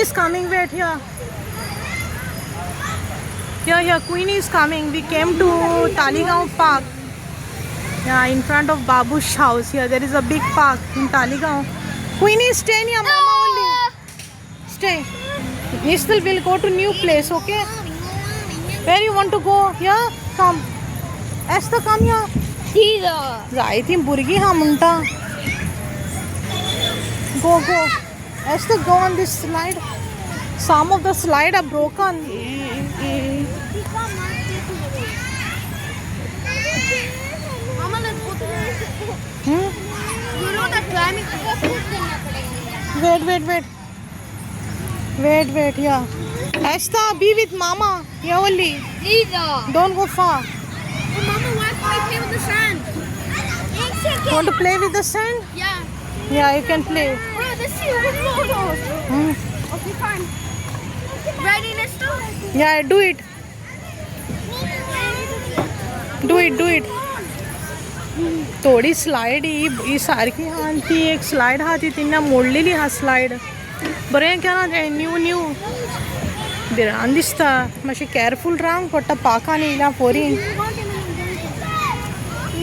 is coming. Wait here. Here. Queenie is coming. We came to Taligaon Park. Yeah, in front of Babu's house. Here there is a big park in Taligaon. Queenie, stay near Mama only. Stay. Nistal will go to new place. Okay. Where you want to go? Here. Come. Esther, come here. I think Burgi ha munta. Go. Esther, go on this slide. Some of the slide are broken. Mama, let's go to the... You know that climbing... Wait, yeah. Esther, be with Mama. Here only. Don't go far. Oh, Mama, why can't I play with the sand? Want to play with the sand? Yeah. Yeah, you can play. Bro, this is photos. Okay, fine. Ready, let's do it. Yeah, do it. थोडी slide ही सारखी हा ती एक slide हा ती तिने मोडलेली हा slide बरें केला ते न्यू भिरान दिसता मातशें केअरफूल रावंक पडटा पाकांनी इल्या पोरीन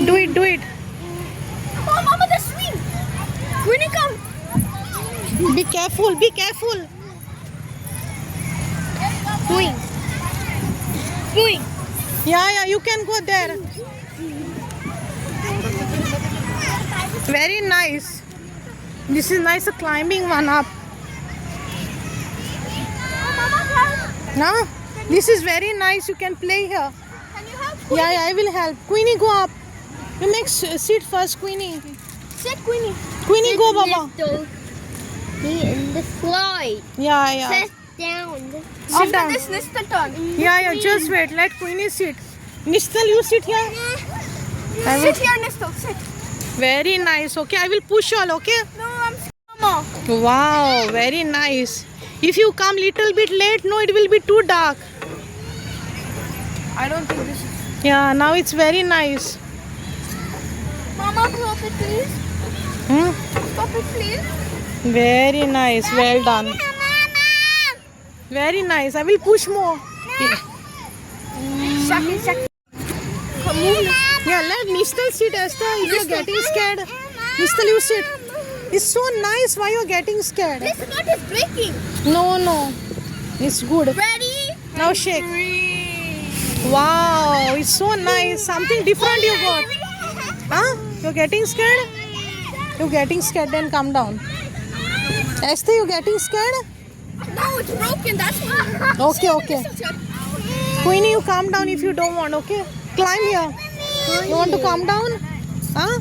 do it Oh, Mama, the swing. Queenie, come. Be careful. Swing. Yeah, you can go there. Very nice. This is nice climbing one up. Mama, help. No? This is very nice. You can play here. Can you help? Queenie? Yeah, I will help. Queenie, go up. You make sit first, Queenie. Sit, Queenie. Queenie, go, Baba. Be in the slide. Yeah. Sit down. Sit down. This Nistal turn. Yeah, just wait. Let Queenie sit. Nistal, you sit here. I will. Sit here, Nistal. Sit. Very nice. Okay, I will push all. Okay. No, I'm Mama. Wow, very nice. If you come little bit late, no, it will be too dark. I don't think this is... Yeah, now it's very nice. Mama, stop it, please. Stop it, please. Very nice. Well done. Very nice. I will push more. Shaki. Come on. Yeah, let Nistal sit, Esther. If you're getting scared, Nistal, you sit. It's so nice. Why you're getting scared? This knot is breaking. No. It's good. Ready? Now shake. 3. Wow, it's so nice. Something different you got. Huh? You're getting scared? You're getting scared, then come down. Esther, you getting scared? No, it's broken. That's why. Okay. Queenie, you calm down if you don't want, okay? Climb here. You want to calm down? Huh?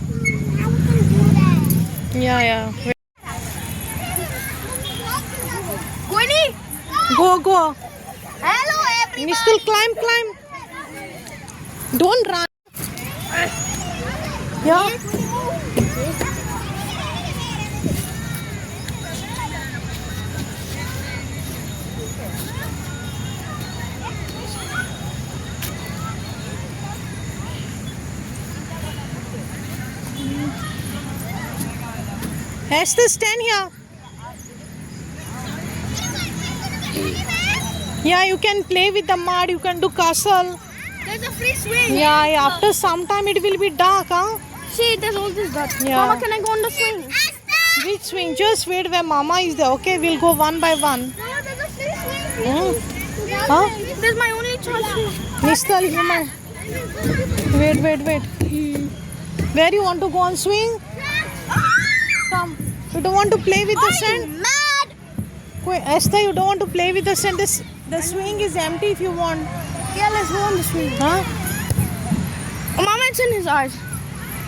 Yeah. Queenie. Go. Hello, everybody. Nistal, climb. Don't run. Yeah. Esther, stand here. Yeah, you can play with the mud. You can do castle. There's a free swing. Yeah. After some time, it will be dark, huh? See, there's all this dot. Yeah. Mama, can I go on the swing? Which swing? Just wait where Mama is there. Okay, we'll go one by one. Mama, there's a free swing. Huh? This is my only choice. Nistal, you might. Wait. Where you want to go on swing? Come. You don't want to play with the sand? Mad. Wait, Esther, you don't want to play with the sand? The swing is empty if you want. Yeah, let's go on the swing. Huh? Oh, Mama, it's in his eyes.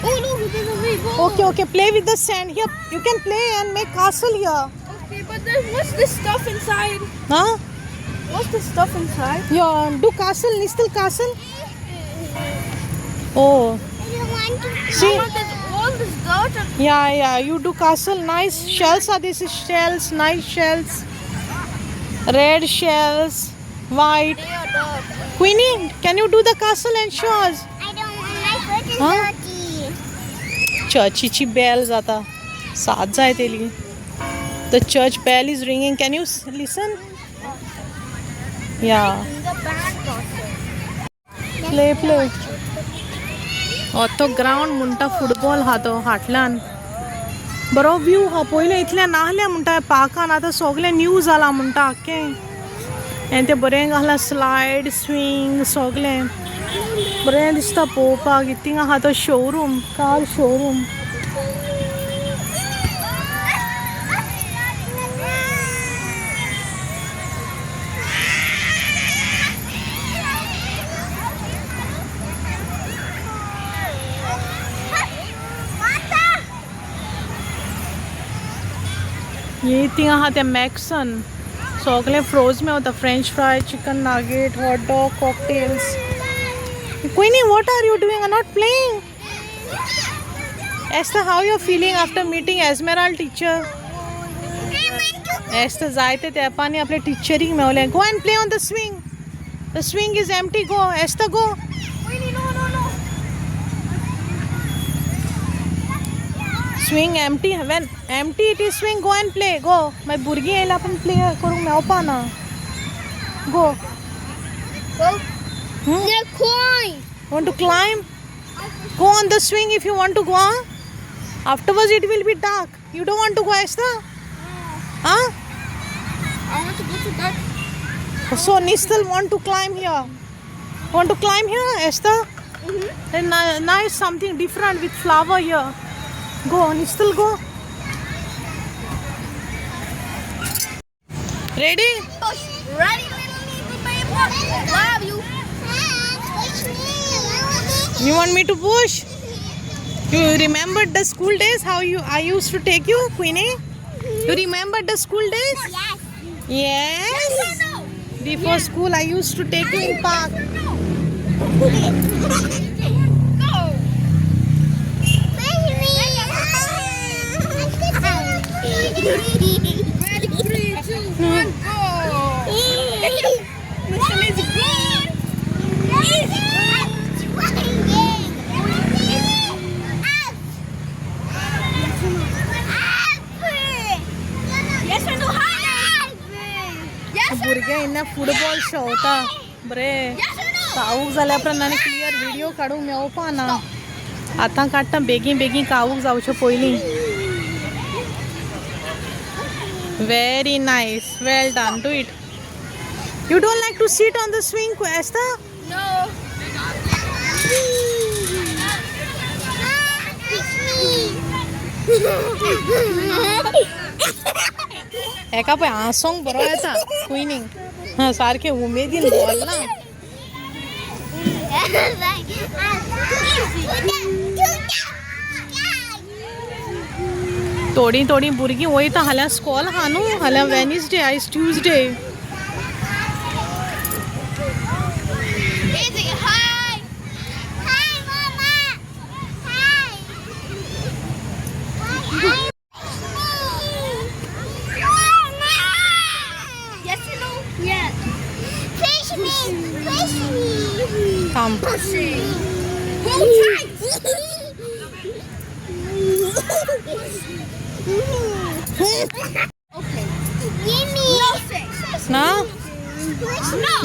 Oh, no, there's a big ball. Okay. Play with the sand. Here, you can play and make castle here. Okay, but what's this stuff inside? Huh? What's the stuff inside? Yeah, do castle. Nistal castle. Oh. See? Mama, there's all this dirt. Yeah. You do castle. Nice shells are this. Shells. Nice shells. Red shells. White. Queenie, can you do the castle and show us? I don't want my foot is Huh? dirty. Churchyची bell जाता साथ जाय तेली The church bell is ringing. Can you listen? Yeah. The band also. Play. तो ground म्हणटा football हा तो हाटल्यान बरो व्यू हा पयले इतले नाहले म्हणटा पार्कान आतां सगळे न्यू जाला म्हणटा आख्खें आनी तें बरें घाला स्लायड स्विंग सगळें बरें दिसता पळोवपाक थिंग आहा तो शोरूम कार शोरूम ये थिंग आहा तें मॅक्सन सगळें फ्रोज में होता French fry chicken nugget hot dog cocktails Queenie, what are you doing? I'm not playing. Esther, how you feeling after meeting Esmeralda teacher? Esther, जायते तेपानी आपले टीचरिंग मेवले. Go and play on the swing. The swing is empty. Go, Esther, go. Queenie, no. Swing empty. When empty it is swing, go and play. Go. My burgi येयला पण play करूंक मेवपा ना. Go. Go. The coin. Want to climb? Go on the swing if you want to go. Huh? Afterwards it will be dark. You don't want to go, Esther? Huh? I want to go to that. So Nistal want to climb here. Want to climb here, Esther? Then now is something different with flower here. Go, Nistal, go. Ready? Push. Ready, little baby. Love you. You want me to push? You remember the school days? How I used to take you, Queenie? You remember the school days? Yes. Yes. No. Before school, I used to take you in park. Go. Ready, 3, 2, 1, go. Mr. Lazy, good. Yes or no? Yes or भुरगे इन्ना football शोवता बरे कावूक जाल्या उपरांत आनी clear video काडूंक मेवपा ना आतां काडटा बेगीन कावूक जावचे पयलीं Very nice. Well done. Do it. You don't like to sit on the swing, Esther? no. एका पळय हांसोंक बरो येता क्विनींग हां सारकें उमेदीन बोलना थोडीं भुरगीं वयता हाल्यां स्कॉल आहा न्हू हाल्यां वेनिसडे आयज Tuesday Easy. Hi. Hi, Mama. Hi. Yes or no? Yes. Fish me. Come. Hold tight. Okay. Give me. No fish. ना Push no.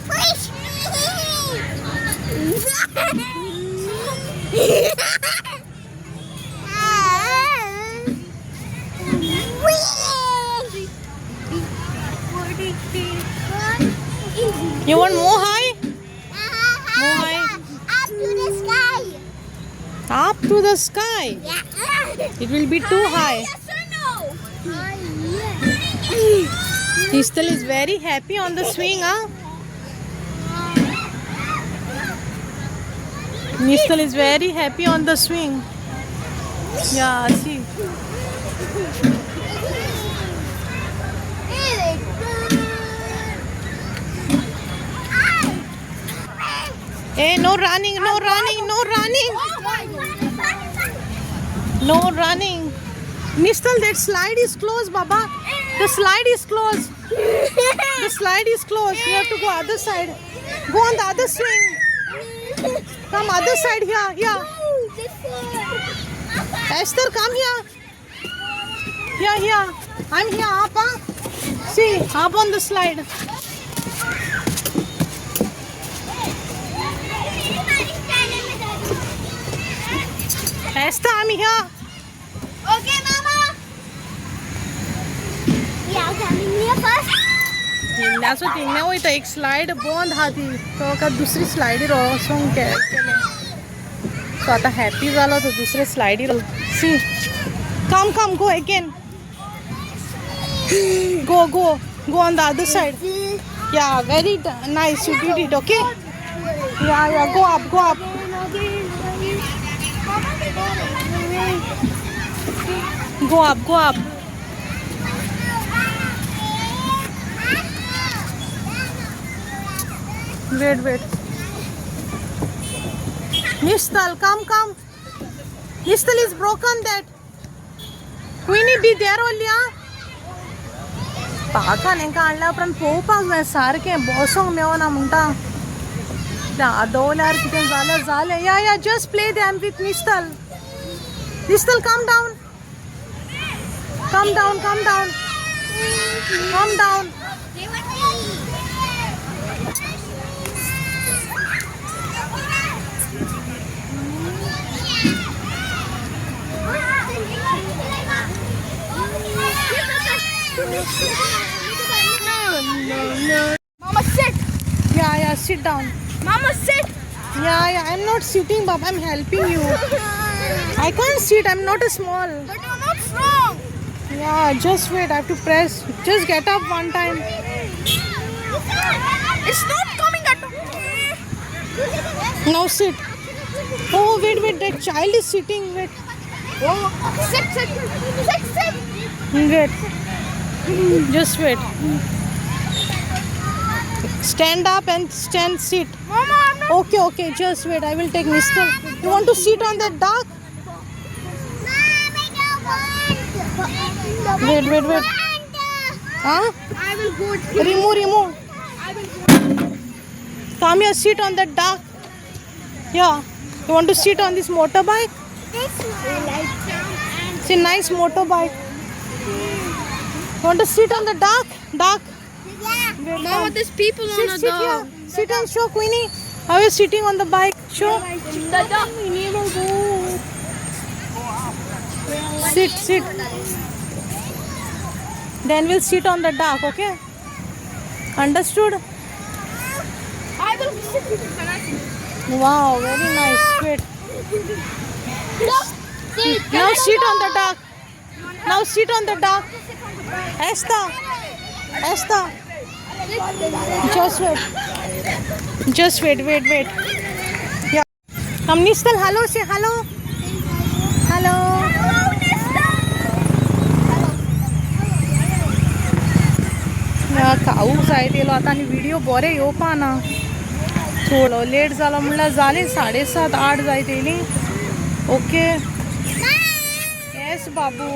Push me. You want more high? More high? Up to the sky. Up to the sky. Yeah. It will be too high. Yes or no? Nistal is very happy on the swing, huh? Nistal is very happy on the swing. Yeah, see. Hey, no running. No running. Nistal, that slide is closed, Baba. The slide is closed. The slide is closed. You have to go other side. Go on the other swing. Come other side here. Esther, come here. Here. I'm here, up. See, up on the slide. Esther, I'm here. Okay, Mama. Yeah, coming here first. तिन्या होई तर एक slide बंद हाती तो का दुसरी स्लाइडी रोसून केले सो आता हॅपी झालो तो दुसरे स्लाइडी see come go again go on the other side. Yeah, very nice, you did it. Okay, yeah, go up. Go up. Wait. Nistal, come. Nistal is broken that. Queenie, be there only, huh? पाका नाही काढला पण पोवपाक जाय सारकें बसोंक मेवना म्हणटा आदवल्यार कितें जालें या जस्ट प्ले देम विथ निस्टल come down No. Mama, sit. Yeah, sit down. Mama, sit. Yeah, I'm not sitting, Bob. I'm helping you. I can't sit. I'm not a small. But you're not strong. Yeah, just wait. I have to press. Just get up one time. It's not coming at all. Now sit. Oh, wait. That child is sitting. Wait. Oh, sit. Wait. Just wait. Stand up and sit. Mama, I'm not. Okay. Just wait. I will take Nistal. You want to sit on that duck? Wait. Huh? I will go. Remove. I will go. Come here, sit on that duck. Yeah. You want to sit on this motorbike? This one. It's a nice motorbike. You want to sit on the duck? Yeah. Wait, Mama, come. there's people on the Sit dog. here. Sit and show Queenie. How are you sitting on the bike? Show. The dog. Sit. Then we'll sit on the duck, okay? Understood? I will sit. Wow, very nice. Wait. Look. Sit. Now sit on the duck. Now sit on the duck. Esther. Just wait. Yeah. Come, Nistal. Hello. Say hello. काऊ जाय तेलो आता आनी video बरे येवपा ना थोडो late जालो म्हणल्यार जाले 7:30 8 जाय तेली ओके येस बाबू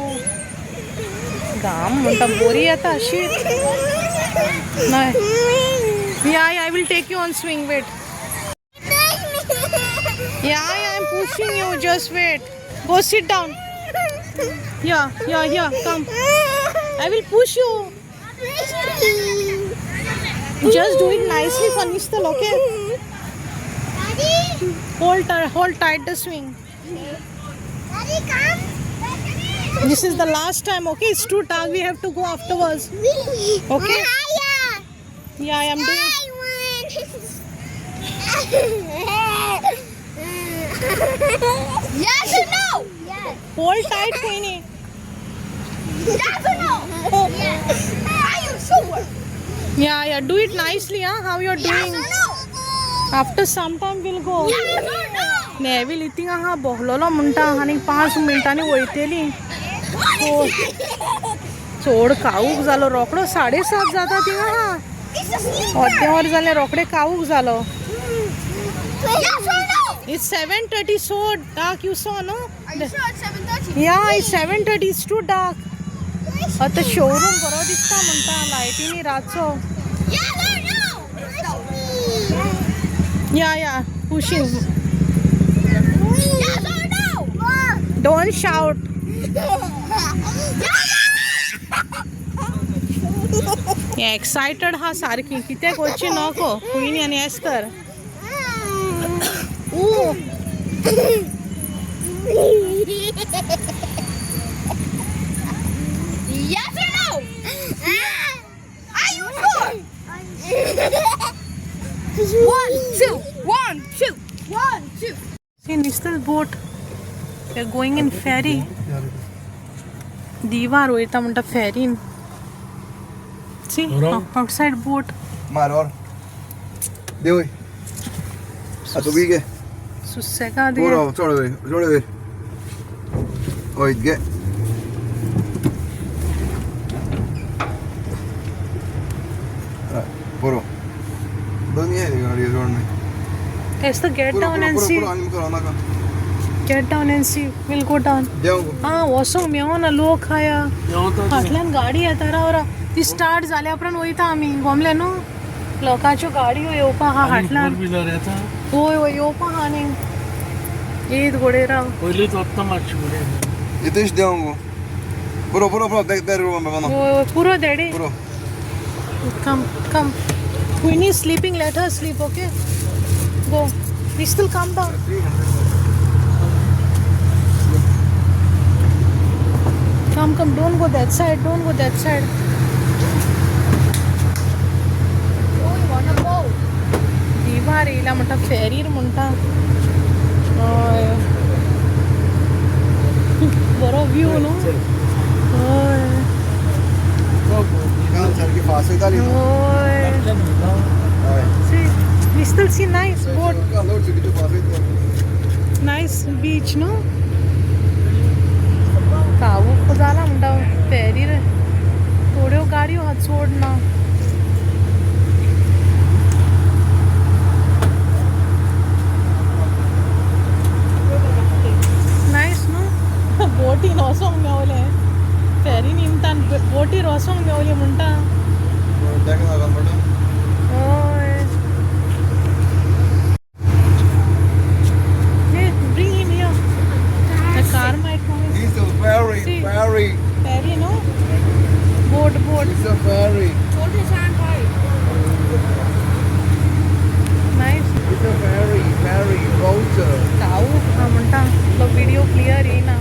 घाम म्हणटा बरी येता अशी Yeah, I will take you on swing. Wait. Yeah, I'm pushing you. Just wait. Go sit down. Yeah. Come. I will push you. Just do it nicely for Nistal, okay? Hold tight the swing. Daddy, come. This is the last time, okay? It's too dark. We have to go afterwards. Okay? Yeah, I am doing. Yes or no? Yes. Hold tight, Queenie. Yes or no? Oh. Yes. I am sure. Yeah. Do it nicely, huh? How you're doing? Yes or no? After some time we'll go. Yes or no? नेवी लिथिंग हा बोहलोलो म्हणटा आनी 5 मिनटांनी वयतली चोड कावूक जालो रोकडो 7:30 जाता थिंगा हा अर्दें वर जालें रोकडे कावूक जालो Yes or no? It's 7:30 so dark you saw no? Are you sure it's 7:30? Yeah, it's 7:30 it's too dark आता शोरूम बरो दिसता म्हणटा लायटीनी रातचो Yes or no? Yeah pushing Yes or no? don't shout Yes. Excited हा सारखी कित्याक वचची नको कुईनी आनी एस्तर ऊ Yes or no? Are you sure? 1, 2, 1, 2, 1, 2. See, Nistal boat. They're going in ferry. दीवार वयता म्हणटा फेरीन. See, outside boat. Maror. De hoy. A tu vigue. सुसेगाद Puro, solo ver. Hoy, ge. Puro. ¿Dónde es? Gaड़ी रोड में. Let's get down and see. Puro, आनी करो ना का. Get down and see. We'll go down. जाओ. हा वसो मेवना लोक आया फाटल्यान गाडी येता रावरा ती स्टार्ट जाल्या उपरांत वयता आमी गोमले न्हू लोकांच्यो गाडयो येवपा आहा फाटल्यान होय होय येवपा आहा न्ही ईद घोडे राव पयलींच वचना मातशें फुडें इतने जाओ. Puro, de room, vamos. होय होय पुरो देडे Puro. Come Queenie is sleeping, let her sleep, okay? Go. We still come down. Come, don't go that side, don't go that side. Oh, you wanna go? दीवार येयला म्हणटा फेरीर म्हणटा हय बरो view न्हू हय Kan sarki fast itali. हय see we still see nice boat Kan lord sikito fast itali. nice beach no कावू जाला म्हणटा फेरीर थोड्यो गाडयो आहा चोड ना नायस न्हू बोटीन वसोंक मेवले फेरी निमतान बोटीर वसोंक मेवली म्हणटा Deck na kan pata. हय Hey, bring him here. The car might come. It's a ferry, See. ferry. Ferry, no? Boat. It's a ferry. Hold his hand high. Nice. It's a ferry, boat. काऊ हा म्हणटा तुला video clear येईना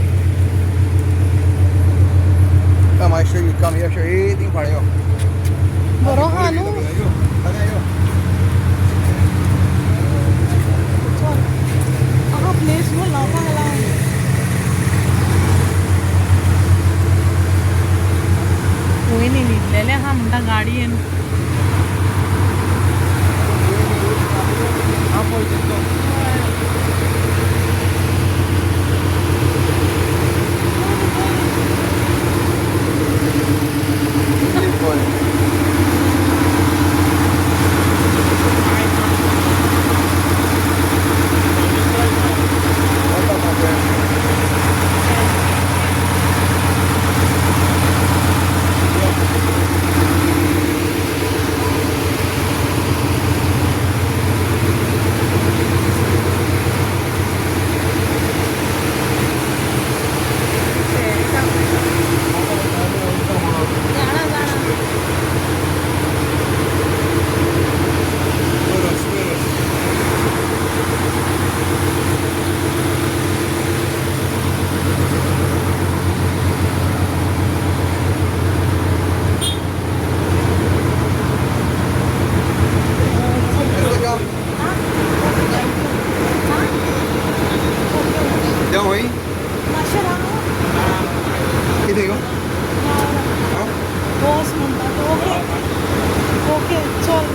Come, I show you. Come here, show you everything for you. बरो हा न्हू हा place वर लावपा लागला वयनी न्हिदलेले हा म्हणटा गाडयेन जाओ भाई किती गो बॉस म्हणटा ओके चल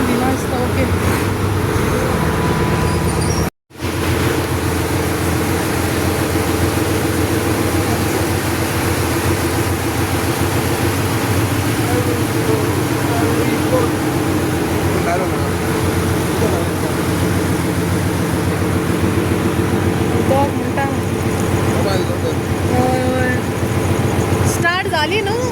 दिला आसता ओके बॉग म्हणटा हय स्टार्ट जाली न्हू